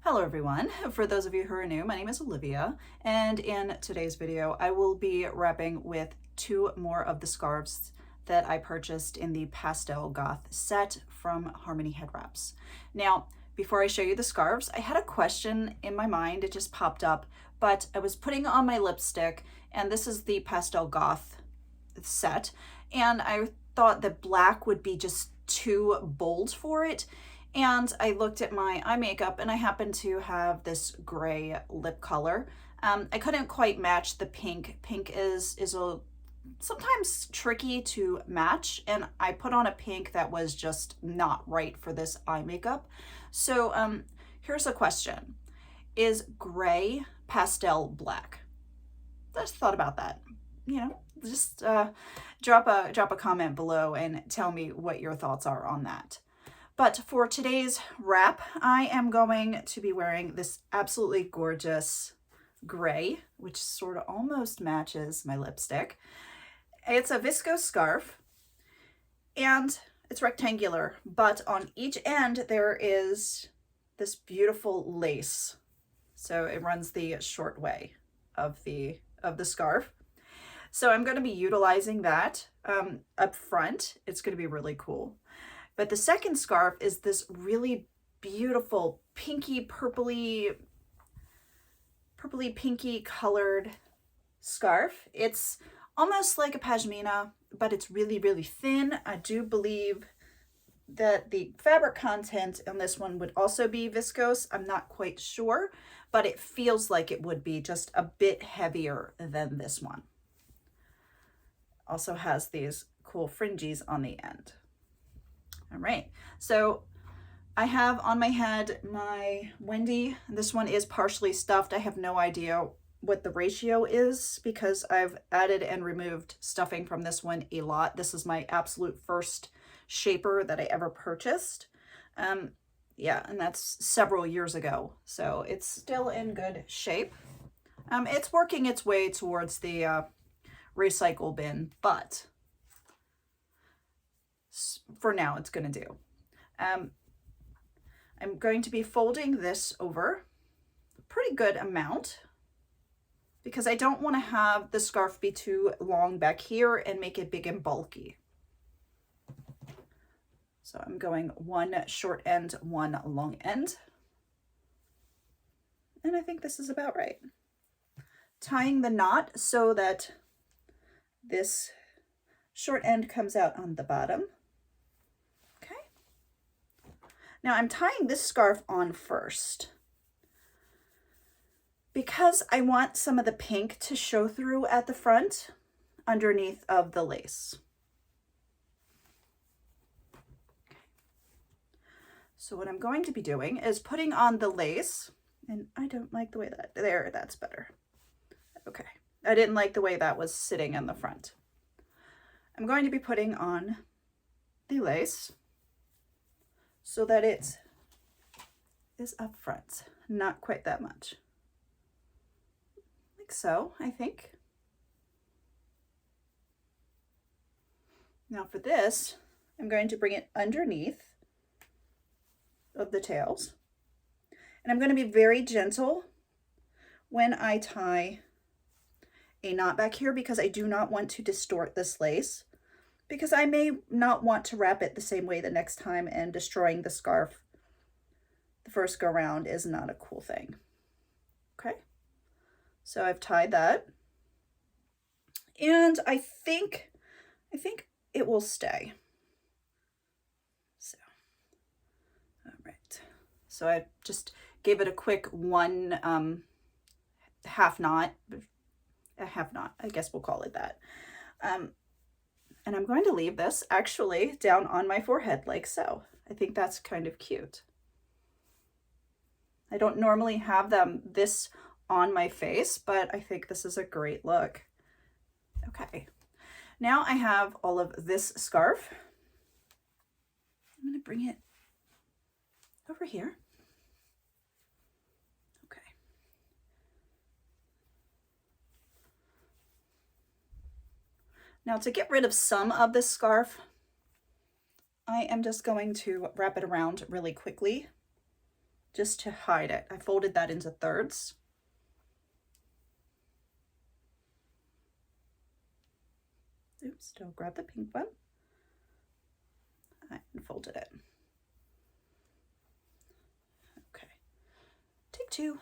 Hello everyone. For those of you who are new, my name is Olivia, and in today's video I will be wrapping with two more of the scarves that I purchased in the Pastel Goth set from Harmony Headwraps. Now, before I show you the scarves, I had a question in my mind. It just popped up, but I was putting on my lipstick, and this is the Pastel Goth set, and I thought that black would be just too bold for it. And I looked at my eye makeup and I happen to have this gray lip color. I couldn't quite match the pink. Pink is sometimes tricky to match, and I put on a pink that was just not right for this eye makeup. So here's a question. Is gray pastel black? Just thought about that. Just drop a comment below and tell me what your thoughts are on that. But for today's wrap, I am going to be wearing this absolutely gorgeous gray, which sort of almost matches my lipstick. It's a viscose scarf, and it's rectangular, but on each end there is this beautiful lace. So it runs the short way of the scarf. So I'm going to be utilizing that up front. It's going to be really cool. But the second scarf is this really beautiful pinky, purpley pinky colored scarf. It's almost like a pashmina, but it's really, really thin. I do believe that the fabric content on this one would also be viscose. I'm not quite sure, but it feels like it would be just a bit heavier than this one. Also has these cool fringes on the end. All right, so I have on my head my Wendy. This one is partially stuffed. I have no idea what the ratio is because I've added and removed stuffing from this one a lot. This is my absolute first shaper that I ever purchased. Yeah, and that's several years ago, so it's still in good shape. It's working its way towards the recycle bin, but for now it's going to do. I'm going to be folding this over a pretty good amount because I don't want to have the scarf be too long back here and make it big and bulky. So I'm going one short end, one long end. And I think this is about right. Tying the knot so that this short end comes out on the bottom. Now I'm tying this scarf on first because I want some of the pink to show through at the front underneath of the lace. Okay. So what I'm going to be doing is putting on the lace, and I don't like the way that's better. Okay. I didn't like the way that was sitting in the front. I'm going to be putting on the lace so that it is up front, not quite that much. Like so, I think. Now for this, I'm going to bring it underneath of the tails. And I'm going to be very gentle when I tie a knot back here because I do not want to distort this lace, because I may not want to wrap it the same way the next time, and destroying the scarf the first go round is not a cool thing. Okay, so I've tied that, and I think it will stay. So, all right. So I just gave it a quick one half knot, I guess we'll call it that. And I'm going to leave this actually down on my forehead like so. I think that's kind of cute. I don't normally have them this on my face, but I think this is a great look. Okay, now I have all of this scarf. I'm going to bring it over here. Okay. Now to get rid of some of this scarf, I am just going to wrap it around really quickly just to hide it. I folded that into thirds. Oops, don't grab the pink one. I unfolded it. Okay, take two.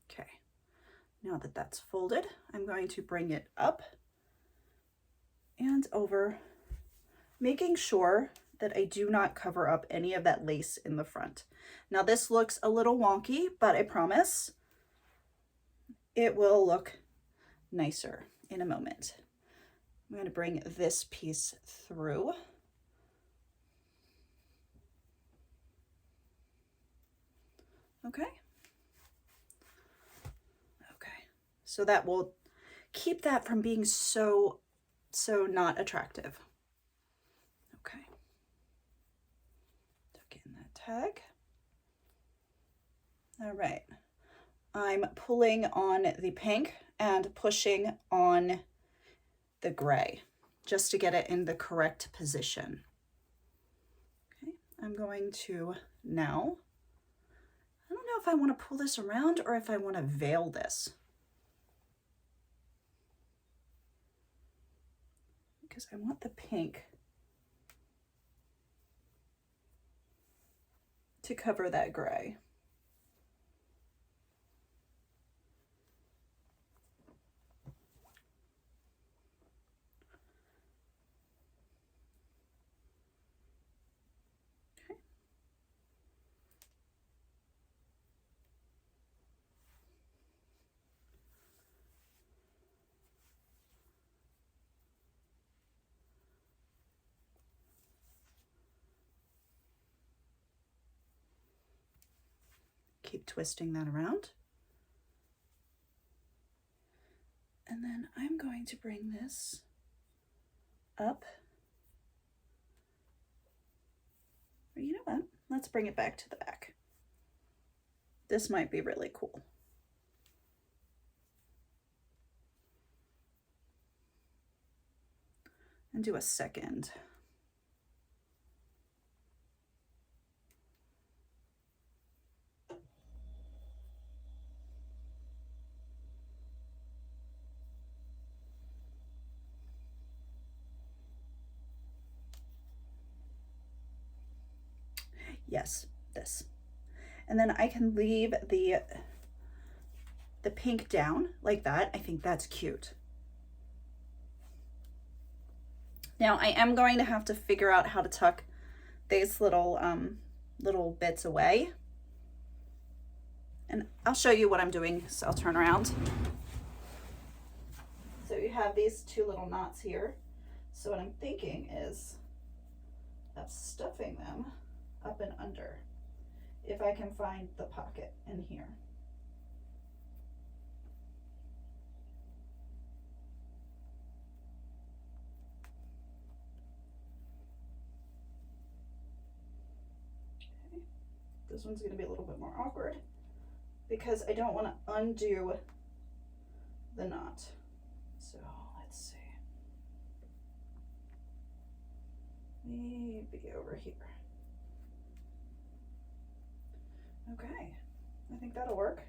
Okay, now that that's folded, I'm going to bring it up and over, making sure that I do not cover up any of that lace in the front. Now this looks a little wonky, but I promise it will look nicer in a moment. I'm going to bring this piece through. Okay. Okay. So that will keep that from being so not attractive. Okay. Tuck in that tag. All right. I'm pulling on the pink and pushing on the gray just to get it in the correct position. Okay, I'm going to now, I don't know if I want to pull this around or if I want to veil this, because I want the pink to cover that gray. Keep twisting that around. And then I'm going to bring this up. Or you know what? Let's bring it back to the back. This might be really cool. And do a second. Yes, this. And then I can leave the pink down like that. I think that's cute. Now I am going to have to figure out how to tuck these little bits away. And I'll show you what I'm doing, so I'll turn around. So you have these two little knots here. So what I'm thinking is of stuffing them up and under, if I can find the pocket in here. Okay. This one's going to be a little bit more awkward because I don't want to undo the knot. So let's see. Maybe over here. Okay, I think that'll work.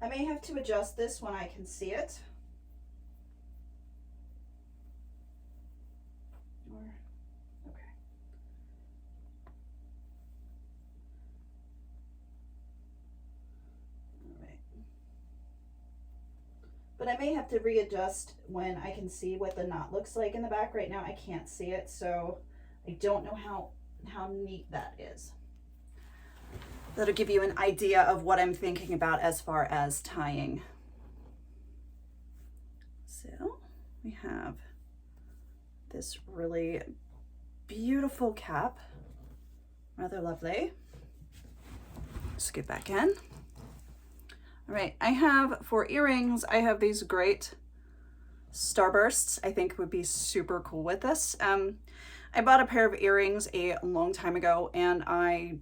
I may have to adjust this when I can see it. Or, okay. All right. But I may have to readjust when I can see what the knot looks like in the back. Right now I can't see it, so I don't know how neat that is. That'll give you an idea of what I'm thinking about as far as tying. So we have this really beautiful cap, rather lovely. Scoot back in. All right, I have for earrings, I have these great starbursts. I think would be super cool with this. I bought a pair of earrings a long time ago and I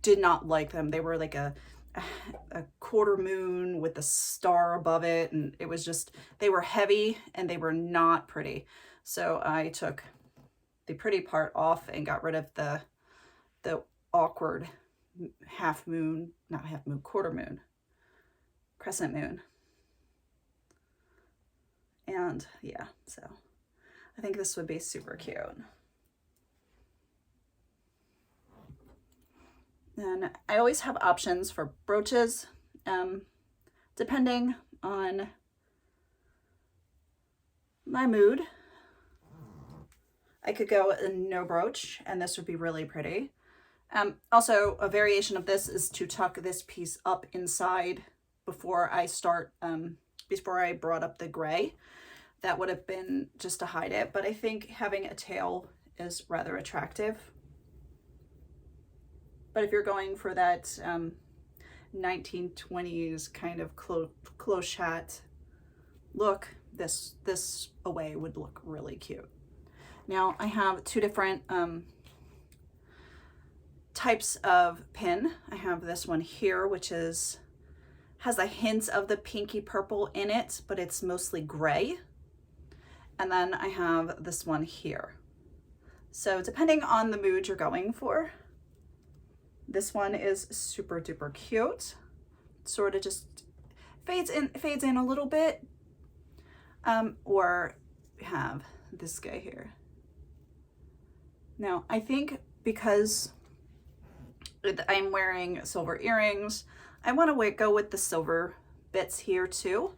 did not like them. They were like a quarter moon with a star above it, and it was just, they were heavy and they were not pretty. So I took the pretty part off and got rid of the awkward half moon, not half moon, quarter moon, crescent moon. And yeah, so I think this would be super cute. And I always have options for brooches, depending on my mood. I could go in no brooch, and this would be really pretty. Also, a variation of this is to tuck this piece up inside before I start, before I brought up the gray. That would have been just to hide it, but I think having a tail is rather attractive. But if you're going for that 1920s kind of clochette look, this away would look really cute. Now I have two different types of pin. I have this one here, which has a hint of the pinky purple in it, but it's mostly gray. And then I have this one here. So depending on the mood you're going for, this one is super duper cute. Sort of just fades in a little bit. Or have this guy here. Now, I think because I'm wearing silver earrings, I want to go with the silver bits here too.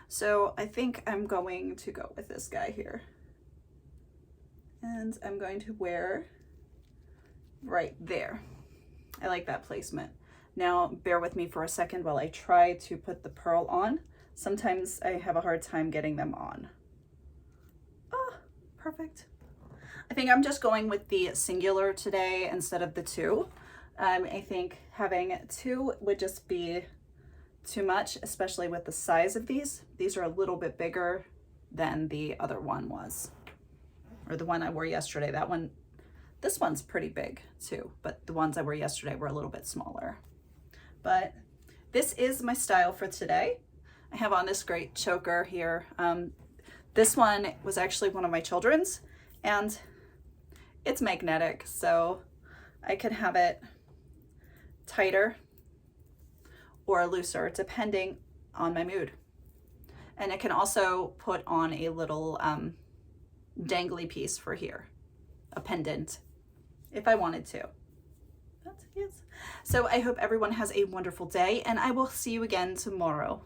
So I think I'm going to go with this guy here. And I'm going to wear right there. I like that placement. Now, bear with me for a second while I try to put the pearl on. Sometimes I have a hard time getting them on. Ah, perfect. I think I'm just going with the singular today instead of the two. I think having two would just be too much, especially with the size of these. These are a little bit bigger than the other one was, or the one I wore yesterday. That one, this one's pretty big too, but the ones I wore yesterday were a little bit smaller. But this is my style for today. I have on this great choker here. This one was actually one of my children's, and it's magnetic, so I can have it tighter or looser depending on my mood. And I can also put on a little dangly piece for here, a pendant, if I wanted to. But yes. So I hope everyone has a wonderful day, and I will see you again tomorrow.